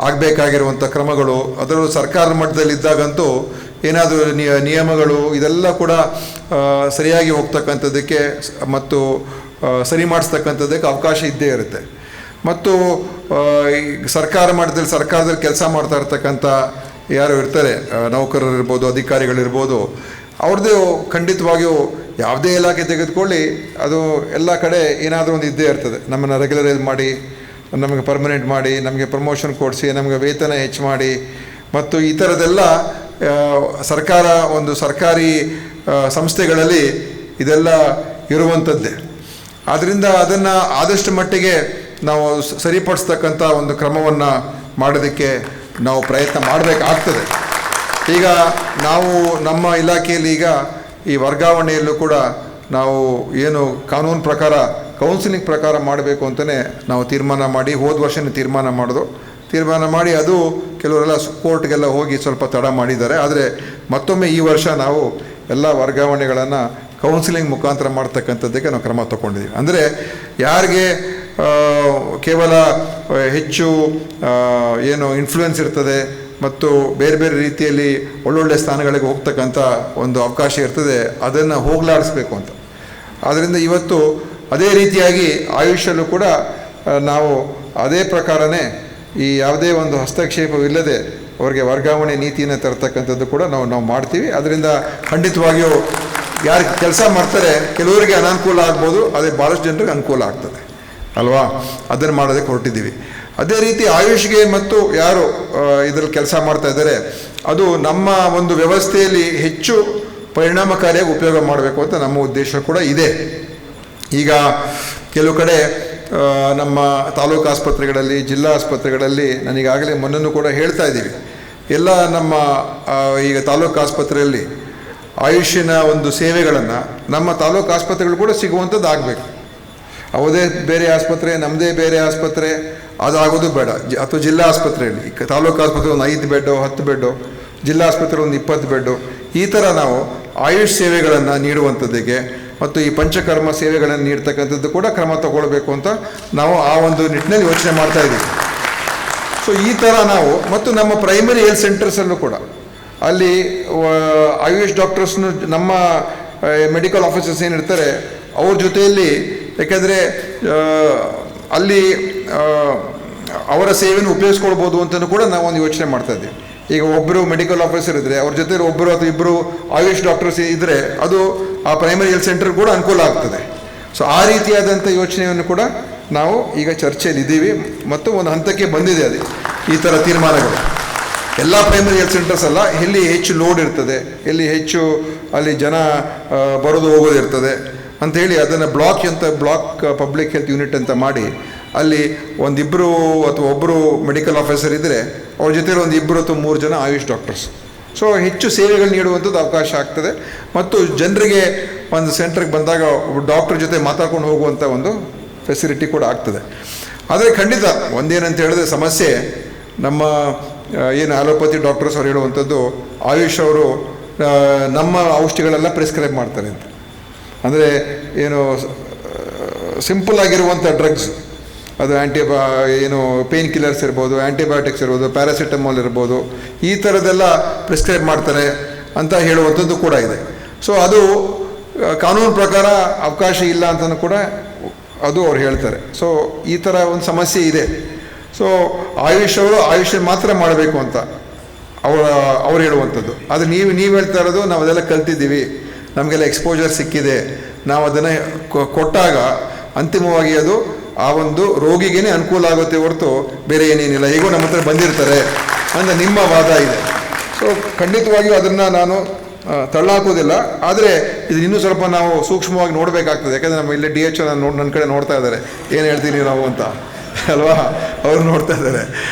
ಆಗಬೇಕಾಗಿರುವಂಥ ಕ್ರಮಗಳು, ಅದರಲ್ಲೂ ಸರ್ಕಾರದ ಮಟ್ಟದಲ್ಲಿದ್ದಾಗಂತೂ ಏನಾದರೂ ನಿಯಮಗಳು ಇದೆಲ್ಲ ಕೂಡ ಸರಿಯಾಗಿ ಹೋಗ್ತಕ್ಕಂಥದ್ದಕ್ಕೆ ಮತ್ತು ಸರಿ ಮಾಡಿಸ್ತಕ್ಕಂಥದ್ದಕ್ಕೆ ಅವಕಾಶ ಇದ್ದೇ ಇರುತ್ತೆ. ಮತ್ತು ಸರ್ಕಾರ ಮಟ್ಟದಲ್ಲಿ ಸರ್ಕಾರದಲ್ಲಿ ಕೆಲಸ ಮಾಡ್ತಾ ಇರ್ತಕ್ಕಂಥ ಯಾರು ಇರ್ತಾರೆ, ನೌಕರರಿರ್ಬೋದು, ಅಧಿಕಾರಿಗಳಿರ್ಬೋದು, ಅವ್ರದ್ದು ಖಂಡಿತವಾಗಿಯೂ ಯಾವುದೇ ಇಲಾಖೆ ತೆಗೆದುಕೊಳ್ಳಿ, ಅದು ಎಲ್ಲ ಕಡೆ ಏನಾದರೂ ಒಂದು ಇದ್ದೇ ಇರ್ತದೆ. ನಮ್ಮನ್ನು ರೆಗ್ಯುಲರೈಸ್ ಮಾಡಿ, ನಮಗೆ ಪರ್ಮನೆಂಟ್ ಮಾಡಿ, ನಮಗೆ ಪ್ರಮೋಷನ್ ಕೊಡಿಸಿ, ನಮಗೆ ವೇತನ ಹೆಚ್ಚು ಮಾಡಿ, ಮತ್ತು ಈ ಥರದ್ದೆಲ್ಲ ಸರ್ಕಾರ ಒಂದು ಸರ್ಕಾರಿ ಸಂಸ್ಥೆಗಳಲ್ಲಿ ಇದೆಲ್ಲ ಇರುವಂಥದ್ದೇ. ಆದ್ದರಿಂದ ಅದನ್ನು ಆದಷ್ಟು ಮಟ್ಟಿಗೆ ನಾವು ಸರಿಪಡಿಸ್ತಕ್ಕಂಥ ಒಂದು ಕ್ರಮವನ್ನು ಮಾಡೋದಕ್ಕೆ ನಾವು ಪ್ರಯತ್ನ ಮಾಡಬೇಕಾಗ್ತದೆ. ಈಗ ನಾವು ನಮ್ಮ ಇಲಾಖೆಯಲ್ಲಿ ಈಗ ಈ ವರ್ಗಾವಣೆಯಲ್ಲೂ ಕೂಡ ನಾವು ಏನು ಕಾನೂನು ಪ್ರಕಾರ ಕೌನ್ಸಿಲಿಂಗ್ ಪ್ರಕಾರ ಮಾಡಬೇಕು ಅಂತಲೇ ನಾವು ತೀರ್ಮಾನ ಮಾಡಿ, ಹೋದ ವರ್ಷನೇ ತೀರ್ಮಾನ ಮಾಡಿ ಅದು ಕೆಲವರೆಲ್ಲ ಕೋರ್ಟ್ಗೆಲ್ಲ ಹೋಗಿ ಸ್ವಲ್ಪ ತಡ ಮಾಡಿದ್ದಾರೆ. ಆದರೆ ಮತ್ತೊಮ್ಮೆ ಈ ವರ್ಷ ನಾವು ಎಲ್ಲ ವರ್ಗಾವಣೆಗಳನ್ನು ಕೌನ್ಸಿಲಿಂಗ್ ಮುಖಾಂತರ ಮಾಡ್ತಕ್ಕಂಥದ್ದಕ್ಕೆ ನಾವು ಕ್ರಮ ತಗೊಂಡಿದ್ದೀವಿ. ಅಂದರೆ ಯಾರಿಗೆ ಕೇವಲ ಹೆಚ್ಚು ಏನು ಇನ್ಫ್ಲೂಯೆನ್ಸ್ ಇರ್ತದೆ ಮತ್ತು ಬೇರೆ ಬೇರೆ ರೀತಿಯಲ್ಲಿ ಒಳ್ಳೊಳ್ಳೆ ಸ್ಥಾನಗಳಿಗೆ ಹೋಗ್ತಕ್ಕಂಥ ಒಂದು ಅವಕಾಶ ಇರ್ತದೆ, ಅದನ್ನು ಹೋಗಲಾಡಿಸ್ಬೇಕು ಅಂತ. ಆದ್ದರಿಂದ ಇವತ್ತು ಅದೇ ರೀತಿಯಾಗಿ ಆಯುಷಲ್ಲೂ ಕೂಡ ನಾವು ಅದೇ ಪ್ರಕಾರನೇ ಈ ಯಾವುದೇ ಒಂದು ಹಸ್ತಕ್ಷೇಪವಿಲ್ಲದೆ ಅವರಿಗೆ ವರ್ಗಾವಣೆ ನೀತಿಯನ್ನು ತರ್ತಕ್ಕಂಥದ್ದು ಕೂಡ ನಾವು ಮಾಡ್ತೀವಿ. ಅದರಿಂದ ಖಂಡಿತವಾಗಿಯೂ ಯಾರು ಕೆಲಸ ಮಾಡ್ತಾರೆ ಕೆಲವರಿಗೆ ಅನಾನುಕೂಲ ಆಗ್ಬೋದು, ಅದೇ ಭಾಳಷ್ಟು ಜನರಿಗೆ ಅನುಕೂಲ ಆಗ್ತದೆ ಅಲ್ವಾ, ಅದನ್ನು ಮಾಡೋದಕ್ಕೆ ಹೊರಟಿದ್ದೀವಿ. ಅದೇ ರೀತಿ ಆಯುಷ್ಗೆ ಮತ್ತು ಯಾರು ಇದರಲ್ಲಿ ಕೆಲಸ ಮಾಡ್ತಾ ಇದ್ದಾರೆ ಅದು ನಮ್ಮ ಒಂದು ವ್ಯವಸ್ಥೆಯಲ್ಲಿ ಹೆಚ್ಚು ಪರಿಣಾಮಕಾರಿಯಾಗಿ ಉಪಯೋಗ ಮಾಡಬೇಕು ಅಂತ ನಮ್ಮ ಉದ್ದೇಶ ಕೂಡ ಇದೆ. ಈಗ ಕೆಲವು ಕಡೆ ನಮ್ಮ ತಾಲೂಕು ಆಸ್ಪತ್ರೆಗಳಲ್ಲಿ, ಜಿಲ್ಲಾ ಆಸ್ಪತ್ರೆಗಳಲ್ಲಿ ನನಗಾಗಲೇ ಮೊನ್ನೂ ಕೂಡ ಹೇಳ್ತಾ ಇದ್ದೀವಿ, ಎಲ್ಲ ನಮ್ಮ ಈಗ ತಾಲೂಕು ಆಸ್ಪತ್ರೆಯಲ್ಲಿ ಆಯುಷಿನ ಒಂದು ಸೇವೆಗಳನ್ನು ನಮ್ಮ ತಾಲೂಕು ಆಸ್ಪತ್ರೆಗಳು ಕೂಡ ಸಿಗುವಂಥದ್ದು ಆಗಬೇಕು. ಅವದೇ ಬೇರೆ ಆಸ್ಪತ್ರೆ, ನಮ್ಮದೇ ಬೇರೆ ಆಸ್ಪತ್ರೆ ಅದಾಗೋದು ಬೇಡ. ಅಥವಾ ಜಿಲ್ಲಾ ಆಸ್ಪತ್ರೆಯಲ್ಲಿ ತಾಲೂಕು ಆಸ್ಪತ್ರೆ ಒಂದು 5 ಬೆಡ್ಡು 10 ಬೆಡ್ಡು, ಜಿಲ್ಲಾ ಆಸ್ಪತ್ರೆ ಒಂದು 20 ಬೆಡ್ಡು, ಈ ಥರ ನಾವು ಆಯುಷ್ ಸೇವೆಗಳನ್ನು ನೀಡುವಂಥದ್ದಕ್ಕೆ ಮತ್ತು ಈ ಪಂಚಕರ್ಮ ಸೇವೆಗಳನ್ನು ನೀಡ್ತಕ್ಕಂಥದ್ದು ಕೂಡ ಕ್ರಮ ತಗೊಳ್ಬೇಕು ಅಂತ ನಾವು ಆ ಒಂದು ನಿಟ್ಟಿನಲ್ಲಿ ಯೋಚನೆ ಮಾಡ್ತಾ ಇದ್ದೀವಿ. ಸೊ ಈ ಥರ ನಾವು ಮತ್ತು ನಮ್ಮ ಪ್ರೈಮರಿ ಹೆಲ್ತ್ ಸೆಂಟರ್ಸಲ್ಲೂ ಕೂಡ ಅಲ್ಲಿ ಆಯುಷ್ ಡಾಕ್ಟರ್ಸ್ನು ನಮ್ಮ ಮೆಡಿಕಲ್ ಆಫೀಸರ್ಸ್ ಏನಿರ್ತಾರೆ ಅವ್ರ ಜೊತೆಯಲ್ಲಿ, ಯಾಕೆಂದರೆ ಅಲ್ಲಿ ಅವರ ಸೇವೆಯನ್ನು ಉಪಯೋಗಿಸ್ಕೊಳ್ಬೋದು ಅಂತಲೂ ಕೂಡ ನಾವು ಒಂದು ಯೋಚನೆ ಮಾಡ್ತಾ ಇದ್ದೀವಿ. ಈಗ ಒಬ್ಬರು ಮೆಡಿಕಲ್ ಆಫೀಸರ್ ಇದ್ದರೆ ಅವ್ರ ಜೊತೆ ಒಬ್ಬರು ಅಥವಾ ಇಬ್ಬರು ಆಯುಷ್ ಡಾಕ್ಟರ್ಸ್ ಇದ್ದರೆ ಅದು ಆ ಪ್ರೈಮರಿ ಹೆಲ್ತ್ ಸೆಂಟರ್ ಕೂಡ ಅನುಕೂಲ ಆಗ್ತದೆ. ಸೊ ಆ ರೀತಿಯಾದಂಥ ಯೋಚನೆಯನ್ನು ಕೂಡ ನಾವು ಈಗ ಚರ್ಚೆಯಲ್ಲಿದ್ದೀವಿ ಮತ್ತು ಒಂದು ಹಂತಕ್ಕೆ ಬಂದಿದೆ ಅದು ಈ ಥರ ತೀರ್ಮಾನಗಳು. ಎಲ್ಲ ಪ್ರೈಮರಿ ಹೆಲ್ತ್ ಸೆಂಟರ್ಸ್ ಅಲ್ಲ, ಎಲ್ಲಿ ಹೆಚ್ಚು ಲೋಡ್ ಇರ್ತದೆ, ಎಲ್ಲಿ ಹೆಚ್ಚು ಅಲ್ಲಿ ಜನ ಬರೋದು ಹೋಗೋದು ಇರ್ತದೆ ಅಂಥೇಳಿ ಅದನ್ನು ಬ್ಲಾಕ್ ಪಬ್ಲಿಕ್ ಹೆಲ್ತ್ ಯೂನಿಟ್ ಅಂತ ಮಾಡಿ ಅಲ್ಲಿ ಒಂದಿಬ್ಬರು ಅಥವಾ ಒಬ್ಬರು ಮೆಡಿಕಲ್ ಆಫೀಸರ್ ಇದ್ದರೆ ಅವ್ರ ಜೊತೆಲಿ ಒಂದು 2 ಅಥವಾ 3 ಜನ ಆಯುಷ್ ಡಾಕ್ಟರ್ಸ್. ಸೊ ಹೆಚ್ಚು ಸೇವೆಗಳು ನೀಡುವಂಥದ್ದು ಅವಕಾಶ ಆಗ್ತದೆ ಮತ್ತು ಜನರಿಗೆ ಒಂದು ಸೆಂಟ್ರಿಗೆ ಬಂದಾಗ ಡಾಕ್ಟರ್ ಜೊತೆ ಮಾತಾಡ್ಕೊಂಡು ಹೋಗುವಂಥ ಒಂದು ಫೆಸಿಲಿಟಿ ಕೂಡ ಆಗ್ತದೆ. ಆದರೆ ಖಂಡಿತ ಒಂದೇನಂತ ಹೇಳಿದ್ರೆ ಸಮಸ್ಯೆ ನಮ್ಮ ಏನು ಅಲೋಪತಿ ಡಾಕ್ಟರ್ಸ್ ಅವ್ರು ಹೇಳುವಂಥದ್ದು, ಆಯುಷ್ ಅವರು ನಮ್ಮ ಔಷಧಿಗಳೆಲ್ಲ ಪ್ರಿಸ್ಕ್ರೈಬ್ ಮಾಡ್ತಾರೆ ಅಂತ. ಅಂದರೆ ಏನು ಸಿಂಪಲ್ ಆಗಿರುವಂಥ ಡ್ರಗ್ಸ್, ಅದು ಏನು ಪೇನ್ ಕಿಲ್ಲರ್ಸ್ ಇರ್ಬೋದು, ಆ್ಯಂಟಿಬಯೋಟಿಕ್ಸ್ ಇರ್ಬೋದು, ಪ್ಯಾರಾಸಿಟಮಾಲ್ ಇರ್ಬೋದು, ಈ ಥರದ್ದೆಲ್ಲ ಪ್ರಿಸ್ಕ್ರೈಬ್ ಮಾಡ್ತಾರೆ ಅಂತ ಹೇಳುವಂಥದ್ದು ಕೂಡ ಇದೆ. ಸೊ ಅದು ಕಾನೂನು ಪ್ರಕಾರ ಅವಕಾಶ ಇಲ್ಲ ಅಂತಲೂ ಕೂಡ ಅದು ಅವ್ರು ಹೇಳ್ತಾರೆ. ಸೊ ಈ ಥರ ಒಂದು ಸಮಸ್ಯೆ ಇದೆ. ಸೊ ಆಯುಷ್ ಅವರು ಆಯುಷ್ ಮಾತ್ರ ಮಾಡಬೇಕು ಅಂತ ಅವ್ರು ಹೇಳುವಂಥದ್ದು. ಆದರೆ ನೀವು ಹೇಳ್ತಾ ಇರೋದು ನಾವು ಅದೆಲ್ಲ ಕಲ್ತಿದ್ದೀವಿ, ನಮಗೆಲ್ಲ ಎಕ್ಸ್ಪೋಜರ್ ಸಿಕ್ಕಿದೆ, ನಾವು ಅದನ್ನು ಕೊಟ್ಟಾಗ ಅಂತಿಮವಾಗಿ ಅದು ಆ ಒಂದು ರೋಗಿಗೇ ಅನುಕೂಲ ಆಗುತ್ತೆ ಹೊರತು ಬೇರೆ ಏನೇನಿಲ್ಲ, ಹೇಗೋ ನಮ್ಮ ಹತ್ರ ಬಂದಿರ್ತಾರೆ ಅಂತ ನಿಮ್ಮ ವಾದ ಇದೆ. ಸೊ ಖಂಡಿತವಾಗಿಯೂ ಅದನ್ನು ನಾನು ತಳ್ಳಾಕೋದಿಲ್ಲ. ಆದರೆ ಇದು ಇನ್ನೂ ಸ್ವಲ್ಪ ನಾವು ಸೂಕ್ಷ್ಮವಾಗಿ ನೋಡಬೇಕಾಗ್ತದೆ. ಯಾಕಂದರೆ ನಮ್ಮ ಇಲ್ಲಿ DH ನನ್ನ ಕಡೆ ನೋಡ್ತಾ ಇದ್ದಾರೆ, ಏನು ಹೇಳ್ತೀನಿ ನಾವು ಅಂತ ಅಲ್ವಾ, ಅವರು ನೋಡ್ತಾ ಇದ್ದಾರೆ.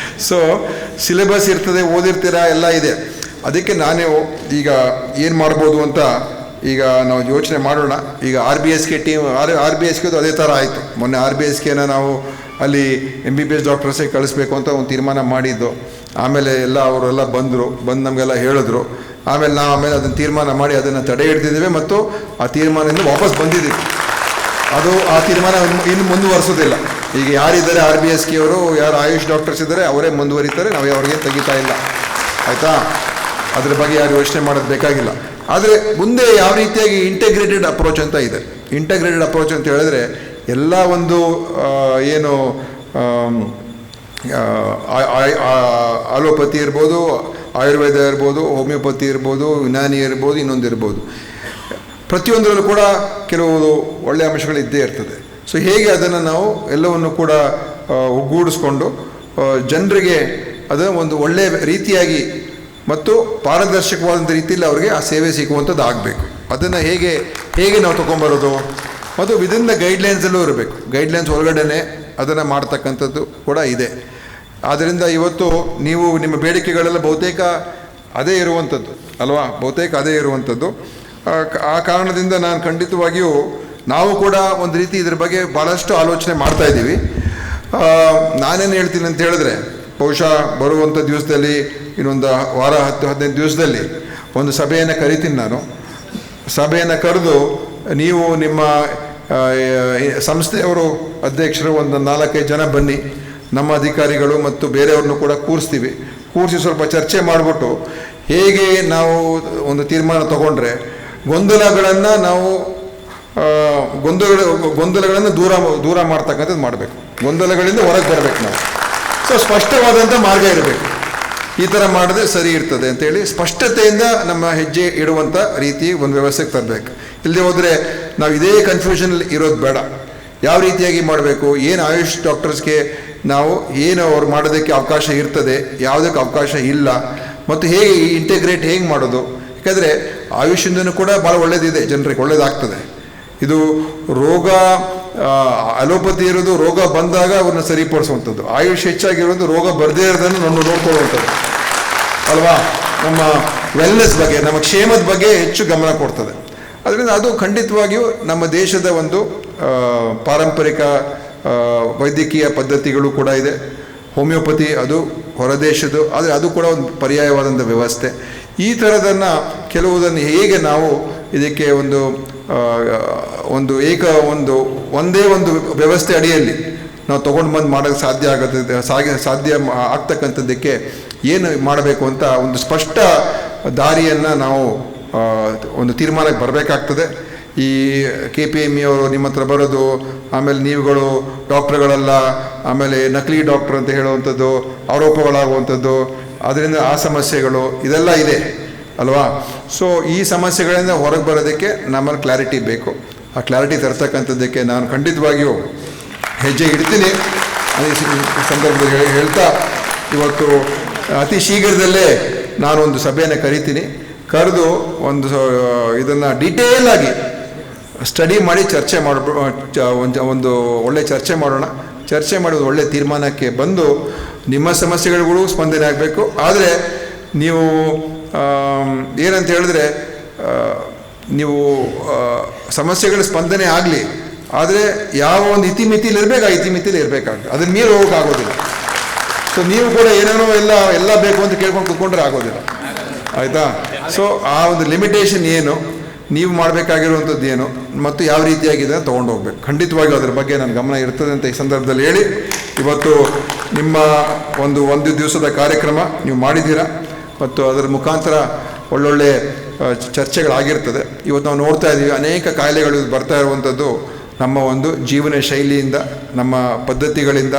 ಸೊ ಸಿಲೆಬಸ್ ಇರ್ತದೆ, ಓದಿರ್ತೀರಾ, ಎಲ್ಲ ಇದೆ. ಅದಕ್ಕೆ ನಾನೇ ಈಗ ಏನು ಮಾಡ್ಬೋದು ಅಂತ ಈಗ ನಾವು ಯೋಚನೆ ಮಾಡೋಣ. ಈಗ RBSK ಟೀಮ್ RBSKದು ಅದೇ ಥರ ಆಯಿತು. ಮೊನ್ನೆ RBSKನ ನಾವು ಅಲ್ಲಿ MBBS ಡಾಕ್ಟರ್ಸೇ ಕಳಿಸ್ಬೇಕು ಅಂತ ಒಂದು ತೀರ್ಮಾನ ಮಾಡಿದ್ದು. ಆಮೇಲೆ ಅವರೆಲ್ಲ ಬಂದು ನಮಗೆಲ್ಲ ಹೇಳಿದ್ರು. ಆಮೇಲೆ ಅದನ್ನು ತೀರ್ಮಾನ ಮಾಡಿ ಅದನ್ನು ತಡೆ ಹಿಡ್ದಿದ್ದೇವೆ ಮತ್ತು ಆ ತೀರ್ಮಾನದಿಂದ ವಾಪಸ್ ಬಂದಿದ್ದೀವಿ. ಆ ತೀರ್ಮಾನ ಇನ್ನು ಮುಂದುವರಿಸೋದಿಲ್ಲ. ಈಗ ಯಾರಿದ್ದಾರೆ RBSK ಅವರು, ಯಾರು ಆಯುಷ್ ಡಾಕ್ಟರ್ಸ್ ಇದ್ದಾರೆ ಅವರೇ ಮುಂದುವರಿತಾರೆ, ನಾವು ಅವ್ರಿಗೆ ತೆಗಿತಾ ಇಲ್ಲ. ಆಯಿತಾ, ಅದ್ರ ಬಗ್ಗೆ ಯಾರು ಯೋಚನೆ ಮಾಡೋದು ಬೇಕಾಗಿಲ್ಲ. ಆದರೆ ಮುಂದೆ ಯಾವ ರೀತಿಯಾಗಿ ಇಂಟಗ್ರೇಟೆಡ್ ಅಪ್ರೋಚ್ ಅಂತ ಇದೆ. ಇಂಟಗ್ರೇಟೆಡ್ ಅಪ್ರೋಚ್ ಅಂತ ಹೇಳಿದ್ರೆ ಎಲ್ಲ ಒಂದು ಏನು ಅಲೋಪತಿ ಇರ್ಬೋದು, ಆಯುರ್ವೇದ ಇರ್ಬೋದು, ಹೋಮಿಯೋಪತಿ ಇರ್ಬೋದು, ಯುನಾನಿ ಇರ್ಬೋದು, ಇನ್ನೊಂದು ಇರ್ಬೋದು, ಪ್ರತಿಯೊಂದರಲ್ಲೂ ಕೂಡ ಕೆಲವು ಒಳ್ಳೆಯ ಅಂಶಗಳಿದ್ದೇ ಇರ್ತದೆ. ಸೊ ಹೇಗೆ ಅದನ್ನು ನಾವು ಎಲ್ಲವನ್ನು ಕೂಡ ಒಗ್ಗೂಡಿಸ್ಕೊಂಡು ಜನರಿಗೆ ಅದನ್ನು ಒಂದು ಒಳ್ಳೆಯ ರೀತಿಯಾಗಿ ಮತ್ತು ಪಾರದರ್ಶಕವಾದಂಥ ರೀತಿಯಲ್ಲಿ ಅವರಿಗೆ ಆ ಸೇವೆ ಸಿಗುವಂಥದ್ದು ಆಗಬೇಕು. ಅದನ್ನು ಹೇಗೆ ನಾವು ತೊಗೊಂಬರೋದು ಮತ್ತು ವಿದಿನ್ ದ ಗೈಡ್ಲೈನ್ಸಲ್ಲೂ ಇರಬೇಕು. ಗೈಡ್ಲೈನ್ಸ್ ಒಳಗಡೆ ಅದನ್ನು ಮಾಡ್ತಕ್ಕಂಥದ್ದು ಕೂಡ ಇದೆ. ಆದ್ದರಿಂದ ಇವತ್ತು ನೀವು ನಿಮ್ಮ ಬೇಡಿಕೆಗಳೆಲ್ಲ ಬಹುತೇಕ ಅದೇ ಇರುವಂಥದ್ದು ಅಲ್ವಾ, ಬಹುತೇಕ ಅದೇ ಇರುವಂಥದ್ದು. ಆ ಕಾರಣದಿಂದ ನಾನು ಖಂಡಿತವಾಗಿಯೂ ನಾವು ಕೂಡ ಒಂದು ರೀತಿ ಇದ್ರ ಬಗ್ಗೆ ಭಾಳಷ್ಟು ಆಲೋಚನೆ ಮಾಡ್ತಾ ಇದ್ದೀವಿ. ನಾನೇನು ಹೇಳ್ತೀನಿ ಅಂತ ಹೇಳಿದ್ರೆ, ಬಹುಶಃ ಬರುವಂಥ ದಿವಸದಲ್ಲಿ ಇನ್ನೊಂದು ವಾರ 10-15 ದಿವಸದಲ್ಲಿ ಒಂದು ಸಭೆಯನ್ನು ಕರಿತೀನಿ ನಾನು. ಸಭೆಯನ್ನು ಕರೆದು ನೀವು ನಿಮ್ಮ ಸಂಸ್ಥೆಯವರು ಅಧ್ಯಕ್ಷರು ಒಂದು 4-5 ಜನ ಬನ್ನಿ, ನಮ್ಮ ಅಧಿಕಾರಿಗಳು ಮತ್ತು ಬೇರೆಯವ್ರನ್ನೂ ಕೂಡ ಕೂರಿಸಿ ಸ್ವಲ್ಪ ಚರ್ಚೆ ಮಾಡಿಬಿಟ್ಟು ಹೇಗೆ ನಾವು ಒಂದು ತೀರ್ಮಾನ ತಗೊಂಡ್ರೆ ಗೊಂದಲಗಳನ್ನು ನಾವು ಗೊಂದಲಗಳನ್ನು ದೂರ ಮಾಡ್ತಕ್ಕಂಥದ್ದು ಮಾಡಬೇಕು. ಗೊಂದಲಗಳಿಂದ ಹೊರಗೆ ಬರಬೇಕು ನಾವು. ಸೊ ಸ್ಪಷ್ಟವಾದಂಥ ಮಾರ್ಗ ಇರಬೇಕು. ಈ ಥರ ಮಾಡಿದ್ರೆ ಸರಿ ಇರ್ತದೆ ಅಂತೇಳಿ ಸ್ಪಷ್ಟತೆಯಿಂದ ನಮ್ಮ ಹೆಜ್ಜೆ ಇಡುವಂಥ ರೀತಿ ಒಂದು ವ್ಯವಸ್ಥೆಗೆ ತರಬೇಕು. ಇಲ್ಲದೆ ಹೋದರೆ ನಾವು ಇದೇ ಕನ್ಫ್ಯೂಷನಲ್ಲಿ ಇರೋದು ಬೇಡ. ಯಾವ ರೀತಿಯಾಗಿ ಮಾಡಬೇಕು, ಏನು ಆಯುಷ್ ಡಾಕ್ಟರ್ಸ್ಗೆ ನಾವು ಏನು ಅವ್ರು ಮಾಡೋದಕ್ಕೆ ಅವಕಾಶ ಇರ್ತದೆ, ಯಾವುದಕ್ಕೆ ಅವಕಾಶ ಇಲ್ಲ, ಮತ್ತು ಹೇಗೆ ಇಂಟಿಗ್ರೇಟ್ ಹೇಗೆ ಮಾಡೋದು. ಯಾಕಂದರೆ ಆಯುಷಿಂದನೂ ಕೂಡ ಭಾಳ ಒಳ್ಳೆಯದಿದೆ, ಜನರಿಗೆ ಒಳ್ಳೆಯದಾಗ್ತದೆ. ಇದು ರೋಗ ಅಲೋಪತಿ ಇರೋದು ರೋಗ ಬಂದಾಗ ಅವ್ರನ್ನ ಸರಿಪಡಿಸುವಂಥದ್ದು, ಆಯುಷ್ ಹೆಚ್ಚಾಗಿರೋದು ರೋಗ ಬರದೇ ಇರೋದನ್ನು ನೋಡ್ಕೊಳ್ಳುವಂಥದ್ದು ಅಲ್ವಾ. ನಮ್ಮ ವೆಲ್ನೆಸ್ ಬಗ್ಗೆ, ನಮ್ಮ ಕ್ಷೇಮದ ಬಗ್ಗೆ ಹೆಚ್ಚು ಗಮನ ಕೊಡ್ತದೆ. ಅದರಿಂದ ಅದು ಖಂಡಿತವಾಗಿಯೂ ನಮ್ಮ ದೇಶದ ಒಂದು ಪಾರಂಪರಿಕ ವೈದ್ಯಕೀಯ ಪದ್ಧತಿಗಳು ಕೂಡ ಇದೆ. ಹೋಮಿಯೋಪತಿ ಅದು ಹೊರದೇಶದ್ದು, ಆದರೆ ಅದು ಕೂಡ ಒಂದು ಪರ್ಯಾಯವಾದಂಥ ವ್ಯವಸ್ಥೆ. ಈ ಥರದನ್ನು ಕೆಲವುದನ್ನು ಹೇಗೆ ನಾವು ಇದಕ್ಕೆ ಒಂದು ಒಂದೇ ಒಂದು ವ್ಯವಸ್ಥೆ ಅಡಿಯಲ್ಲಿ ನಾವು ತೊಗೊಂಡು ಬಂದು ಮಾಡೋಕ್ಕೆ ಸಾಧ್ಯ ಆಗ್ತಕ್ಕಂಥದ್ದಕ್ಕೆ ಏನು ಮಾಡಬೇಕು ಅಂತ ಒಂದು ಸ್ಪಷ್ಟ ದಾರಿಯನ್ನು ನಾವು ಒಂದು ತೀರ್ಮಾನಕ್ಕೆ ಬರಬೇಕಾಗ್ತದೆ. ಈ KPME ಅವರು ನಿಮ್ಮ ಹತ್ರ ಬರೋದು, ಆಮೇಲೆ ನೀವುಗಳು ಡಾಕ್ಟ್ರುಗಳಲ್ಲ, ಆಮೇಲೆ ನಕಲಿ ಡಾಕ್ಟ್ರ್ ಅಂತ ಹೇಳುವಂಥದ್ದು, ಆರೋಪಗಳಾಗುವಂಥದ್ದು, ಅದರಿಂದ ಆ ಸಮಸ್ಯೆಗಳು ಇದೆಲ್ಲ ಇದೆ ಅಲ್ವಾ. ಸೊ ಈ ಸಮಸ್ಯೆಗಳಿಂದ ಹೊರಗೆ ಬರೋದಕ್ಕೆ ನಮ್ಮಲ್ಲಿ ಕ್ಲಾರಿಟಿ ಬೇಕು. ಆ ಕ್ಲಾರಿಟಿ ತರ್ತಕ್ಕಂಥದ್ದಕ್ಕೆ ನಾನು ಖಂಡಿತವಾಗಿಯೂ ಹೆಜ್ಜೆ ಇಡ್ತೀನಿ. ಈ ಸಂದರ್ಭದಲ್ಲಿ ಹೇಳ್ತಾ ಇವತ್ತು ಅತಿ ಶೀಘ್ರದಲ್ಲೇ ನಾನೊಂದು ಸಭೆಯನ್ನು ಕರೆದು ಇದನ್ನು ಡೀಟೇಲ್ ಆಗಿ ಸ್ಟಡಿ ಮಾಡಿ ಚರ್ಚೆ ಒಂದು ಒಳ್ಳೆ ಚರ್ಚೆ ಮಾಡೋಣ. ಚರ್ಚೆ ಮಾಡಿ ಒಂದು ಒಳ್ಳೆ ತೀರ್ಮಾನಕ್ಕೆ ಬಂದು ನಿಮ್ಮ ಸಮಸ್ಯೆಗಳಿಗೂ ಸ್ಪಂದನೆ ಆಗಬೇಕು. ಆದರೆ ನೀವು ಏನಂತ ಹೇಳಿದ್ರೆ ನೀವು ಸಮಸ್ಯೆಗಳ ಸ್ಪಂದನೆ ಆಗಲಿ, ಆದರೆ ಯಾವ ಒಂದು ಇತಿಮಿತಿಯಲ್ಲಿ ಇರಬೇಕು, ಆ ಇತಿಮಿತಿಯಲ್ಲಿ ಇರಬೇಕಾಗ್ತದೆ. ಅದನ್ನ ಮೀರಿ ಹೋಗೋಕ್ಕಾಗೋದಿಲ್ಲ. ಸೊ ನೀವು ಕೂಡ ಏನೇನೋ ಎಲ್ಲ ಬೇಕು ಅಂತ ಕೇಳ್ಕೊಂಡು ಕೂತ್ಕೊಂಡ್ರೆ ಆಗೋದಿಲ್ಲ, ಆಯಿತಾ. ಸೊ ಆ ಒಂದು ಲಿಮಿಟೇಷನ್ ಏನು, ನೀವು ಮಾಡಬೇಕಾಗಿರುವಂಥದ್ದು ಏನು, ಮತ್ತು ಯಾವ ರೀತಿಯಾಗಿದೆ ತೊಗೊಂಡು ಹೋಗ್ಬೇಕು. ಖಂಡಿತವಾಗಿಯೂ ಅದರ ಬಗ್ಗೆ ನನ್ನ ಗಮನ ಇರ್ತದೆ ಅಂತ ಈ ಸಂದರ್ಭದಲ್ಲಿ ಹೇಳಿ, ಇವತ್ತು ನಿಮ್ಮ ಒಂದು ದಿವಸದ ಕಾರ್ಯಕ್ರಮ ನೀವು ಮಾಡಿದ್ದೀರಾ ಮತ್ತು ಅದರ ಮುಖಾಂತರ ಒಳ್ಳೊಳ್ಳೆ ಚರ್ಚೆಗಳಾಗಿರ್ತದೆ. ಇವತ್ತು ನಾವು ನೋಡ್ತಾ ಇದ್ದೀವಿ, ಅನೇಕ ಕಾಯಿಲೆಗಳು ಬರ್ತಾ ಇರುವಂಥದ್ದು ನಮ್ಮ ಒಂದು ಜೀವನ ಶೈಲಿಯಿಂದ, ನಮ್ಮ ಪದ್ಧತಿಗಳಿಂದ,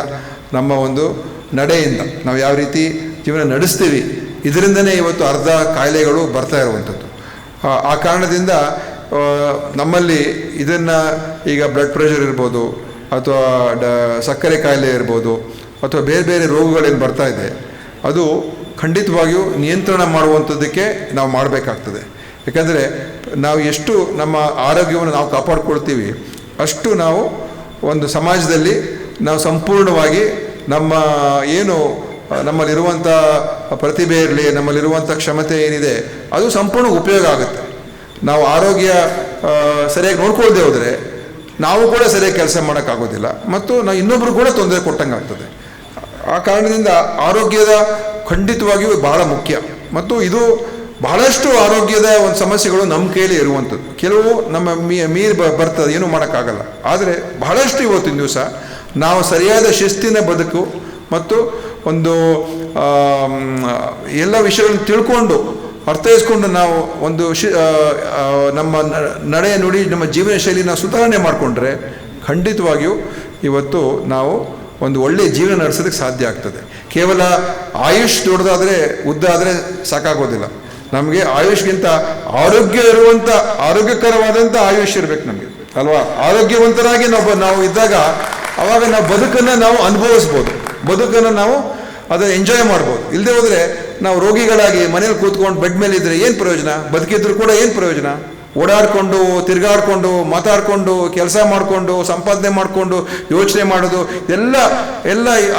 ನಮ್ಮ ಒಂದು ನಡೆಯಿಂದ, ನಾವು ಯಾವ ರೀತಿ ಜೀವನ ನಡೆಸ್ತೀವಿ, ಇದರಿಂದನೇ ಇವತ್ತು ಅರ್ಧ ಕಾಯಿಲೆಗಳು ಬರ್ತಾ ಇರುವಂಥದ್ದು. ಆ ಕಾರಣದಿಂದ ನಮ್ಮಲ್ಲಿ ಇದನ್ನು ಈಗ ಬ್ಲಡ್ ಪ್ರೆಷರ್ ಇರ್ಬೋದು, ಅಥವಾ ಸಕ್ಕರೆ ಕಾಯಿಲೆ ಇರ್ಬೋದು, ಅಥವಾ ಬೇರೆ ಬೇರೆ ರೋಗಗಳೇನು ಬರ್ತಾ ಇದೆ, ಅದು ಖಂಡಿತವಾಗಿಯೂ ನಿಯಂತ್ರಣ ಮಾಡುವಂಥದ್ದಕ್ಕೆ ನಾವು ಮಾಡಬೇಕಾಗ್ತದೆ. ಯಾಕಂದರೆ ನಾವು ಎಷ್ಟು ನಮ್ಮ ಆರೋಗ್ಯವನ್ನು ನಾವು ಕಾಪಾಡ್ಕೊಳ್ತೀವಿ, ಅಷ್ಟು ನಾವು ಒಂದು ಸಮಾಜದಲ್ಲಿ ನಾವು ಸಂಪೂರ್ಣವಾಗಿ ನಮ್ಮಲ್ಲಿರುವಂಥ ಪ್ರತಿಭೆ ಇರಲಿ, ನಮ್ಮಲ್ಲಿರುವಂಥ ಕ್ಷಮತೆ ಏನಿದೆ, ಅದು ಸಂಪೂರ್ಣ ಉಪಯೋಗ ಆಗುತ್ತೆ. ನಾವು ಆರೋಗ್ಯ ಸರಿಯಾಗಿ ನೋಡ್ಕೊಳ್ದೆ ಹೋದರೆ ನಾವು ಕೂಡ ಸರಿಯಾಗಿ ಕೆಲಸ ಮಾಡೋಕ್ಕಾಗೋದಿಲ್ಲ, ಮತ್ತು ನಾವು ಇನ್ನೊಬ್ಬರು ಕೂಡ ತೊಂದರೆ ಕೊಟ್ಟಂಗೆ ಆಗ್ತದೆ. ಆ ಕಾರಣದಿಂದ ಆರೋಗ್ಯದ ಖಂಡಿತವಾಗಿಯೂ ಬಹಳ ಮುಖ್ಯ. ಮತ್ತು ಇದು ಬಹಳಷ್ಟು ಆರೋಗ್ಯದ ಒಂದು ಸಮಸ್ಯೆಗಳು ನಮ್ಮ ಕೈಯಲ್ಲಿ ಇರುವಂಥದ್ದು. ಕೆಲವು ನಮ್ಮ ಮೀರಿ ಬರ್ತದೆ, ಏನೂ ಮಾಡೋಕ್ಕಾಗಲ್ಲ. ಆದರೆ ಬಹಳಷ್ಟು ಇವತ್ತಿನ ದಿವಸ ನಾವು ಸರಿಯಾದ ಶಿಸ್ತಿನ ಬದುಕು ಮತ್ತು ಒಂದು ಎಲ್ಲ ವಿಷಯಗಳನ್ನು ತಿಳ್ಕೊಂಡು ಅರ್ಥೈಸ್ಕೊಂಡು ನಾವು ಒಂದು ನಮ್ಮ ನಡೆ ನುಡಿ, ನಮ್ಮ ಜೀವನ ಶೈಲಿ ನಾವು ಸುಧಾರಣೆ ಮಾಡಿಕೊಂಡ್ರೆ ಖಂಡಿತವಾಗಿಯೂ ಇವತ್ತು ನಾವು ಒಂದು ಒಳ್ಳೆಯ ಜೀವನ ನಡೆಸೋದಕ್ಕೆ ಸಾಧ್ಯ ಆಗ್ತದೆ. ಕೇವಲ ಆಯುಷ್ ದೊಡ್ಡದಾದರೆ ಉದ್ದ ಆದರೆ ಸಾಕಾಗೋದಿಲ್ಲ. ನಮಗೆ ಆಯುಷ್ಗಿಂತ ಆರೋಗ್ಯಕರವಾದಂಥ ಆಯುಷ್ ಇರಬೇಕು ನಮಗೆ ಅಲ್ವಾ. ಆರೋಗ್ಯವಂತರಾಗಿ ನಾವು ಇದ್ದಾಗ ಆವಾಗ ನಾವು ಬದುಕನ್ನು ನಾವು ಅನುಭವಿಸ್ಬೋದು, ಬದುಕನ್ನು ನಾವು ಅದನ್ನು ಎಂಜಾಯ್ ಮಾಡ್ಬೋದು. ಇಲ್ಲದೆ ಹೋದರೆ ನಾವು ರೋಗಿಗಳಾಗಿ ಮನೇಲಿ ಕೂತ್ಕೊಂಡು ಬೆಡ್ ಮೇಲೆ ಇದ್ದರೆ ಏನು ಪ್ರಯೋಜನ, ಬದುಕಿದ್ರು ಕೂಡ ಏನು ಪ್ರಯೋಜನ. ಓಡಾಡಿಕೊಂಡು, ತಿರುಗಾಡಿಕೊಂಡು, ಮಾತಾಡಿಕೊಂಡು, ಕೆಲಸ ಮಾಡಿಕೊಂಡು, ಸಂಪಾದನೆ ಮಾಡಿಕೊಂಡು, ಯೋಚನೆ ಮಾಡೋದು ಎಲ್ಲ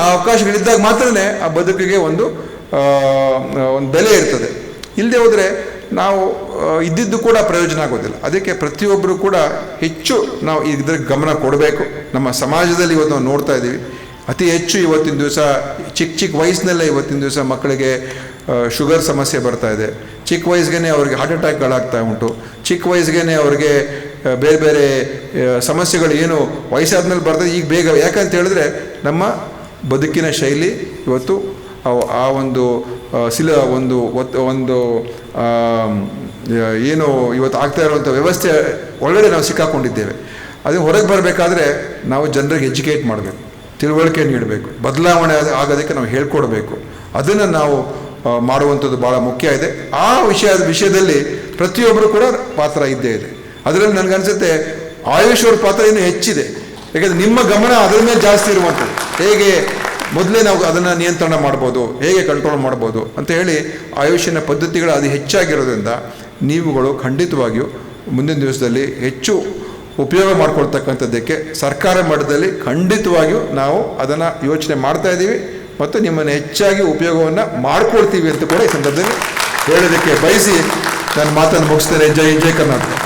ಆ ಅವಕಾಶಗಳಿದ್ದಾಗ ಮಾತ್ರನೇ ಆ ಬದುಕಿಗೆ ಒಂದು ಬೆಲೆ ಇರ್ತದೆ. ಇಲ್ಲದೆ ಹೋದರೆ ನಾವು ಇದ್ದಿದ್ದು ಕೂಡ ಪ್ರಯೋಜನ ಆಗೋದಿಲ್ಲ. ಅದಕ್ಕೆ ಪ್ರತಿಯೊಬ್ಬರು ಕೂಡ ಹೆಚ್ಚು ನಾವು ಇದ್ರ ಗಮನ ಕೊಡಬೇಕು. ನಮ್ಮ ಸಮಾಜದಲ್ಲಿ ಇವತ್ತು ನಾವು ನೋಡ್ತಾ ಇದ್ದೀವಿ, ಅತಿ ಹೆಚ್ಚು ಇವತ್ತಿನ ದಿವಸ ಚಿಕ್ಕ ವಯಸ್ಸಿನಲ್ಲೇ ಇವತ್ತಿನ ದಿವಸ ಮಕ್ಕಳಿಗೆ ಶುಗರ್ ಸಮಸ್ಯೆ ಬರ್ತಾ ಇದೆ. ಚಿಕ್ಕ ವಯಸ್ಸಿಗೆ ಅವ್ರಿಗೆ ಹಾರ್ಟ್ ಅಟ್ಯಾಕ್ಗಳಾಗ್ತಾ ಉಂಟು. ಚಿಕ್ಕ ವಯಸ್ಸಿಗೆ ಅವ್ರಿಗೆ ಬೇರೆ ಬೇರೆ ಸಮಸ್ಯೆಗಳು ಏನು ವಯಸ್ಸಾದ್ಮೇಲೆ ಬರ್ತದೆ ಈಗ ಬೇಗ. ಯಾಕಂತ ಹೇಳಿದ್ರೆ ನಮ್ಮ ಬದುಕಿನ ಶೈಲಿ ಇವತ್ತು ಆ ಒಂದು ಏನು ಇವತ್ತು ಆಗ್ತಾ ಇರುವಂಥ ವ್ಯವಸ್ಥೆ ಒಳಗಡೆ ನಾವು ಸಿಕ್ಕಾಕೊಂಡಿದ್ದೇವೆ. ಅದು ಹೊರಗೆ ಬರಬೇಕಾದ್ರೆ ನಾವು ಜನರಿಗೆ ಎಜುಕೇಟ್ ಮಾಡಬೇಕು, ತಿಳುವಳಿಕೆ ನೀಡಬೇಕು, ಬದಲಾವಣೆ ಆಗೋದಕ್ಕೆ ನಾವು ಹೇಳ್ಕೊಡ್ಬೇಕು. ಅದನ್ನು ನಾವು ಮಾಡುವಂಥದ್ದು ಭಾಳ ಮುಖ್ಯ ಇದೆ. ಆ ವಿಷಯದಲ್ಲಿ ಪ್ರತಿಯೊಬ್ಬರು ಕೂಡ ಪಾತ್ರ ಇದ್ದೇ ಇದೆ. ಅದರಲ್ಲಿ ನನಗನ್ಸುತ್ತೆ ಆಯುಷ್ ಅವ್ರ ಪಾತ್ರ ಇನ್ನೂ ಹೆಚ್ಚಿದೆ. ಯಾಕೆಂದರೆ ನಿಮ್ಮ ಗಮನ ಅದರ ಮೇಲೆ ಜಾಸ್ತಿ ಇರುವಂಥದ್ದು. ಹೇಗೆ ಮೊದಲೇ ನಾವು ಅದನ್ನು ನಿಯಂತ್ರಣ ಮಾಡ್ಬೋದು, ಹೇಗೆ ಕಂಟ್ರೋಲ್ ಮಾಡ್ಬೋದು ಅಂತ ಹೇಳಿ ಆಯುಷಿನ ಪದ್ಧತಿಗಳು ಅದು ಹೆಚ್ಚಾಗಿರೋದ್ರಿಂದ ನೀವುಗಳು ಖಂಡಿತವಾಗಿಯೂ ಮುಂದಿನ ದಿವಸದಲ್ಲಿ ಹೆಚ್ಚು ಉಪಯೋಗ ಮಾಡ್ಕೊಳ್ತಕ್ಕಂಥದ್ದಕ್ಕೆ ಸರ್ಕಾರ ಮಟ್ಟದಲ್ಲಿ ಖಂಡಿತವಾಗಿಯೂ ನಾವು ಅದನ್ನು ಯೋಚನೆ ಮಾಡ್ತಾ ಇದ್ದೀವಿ ಮತ್ತು ನಿಮ್ಮನ್ನು ಹೆಚ್ಚಾಗಿ ಉಪಯೋಗವನ್ನು ಮಾಡ್ಕೊಳ್ತೀವಿ ಅಂತ ಕೂಡ ಈ ಸಂದರ್ಭದಲ್ಲಿ ಹೇಳೋದಕ್ಕೆ ಬಯಸಿ ನಾನು ಮಾತನ್ನು ಮುಗಿಸ್ತೇನೆ. ಜೈ ಕರ್ನಾಟಕ.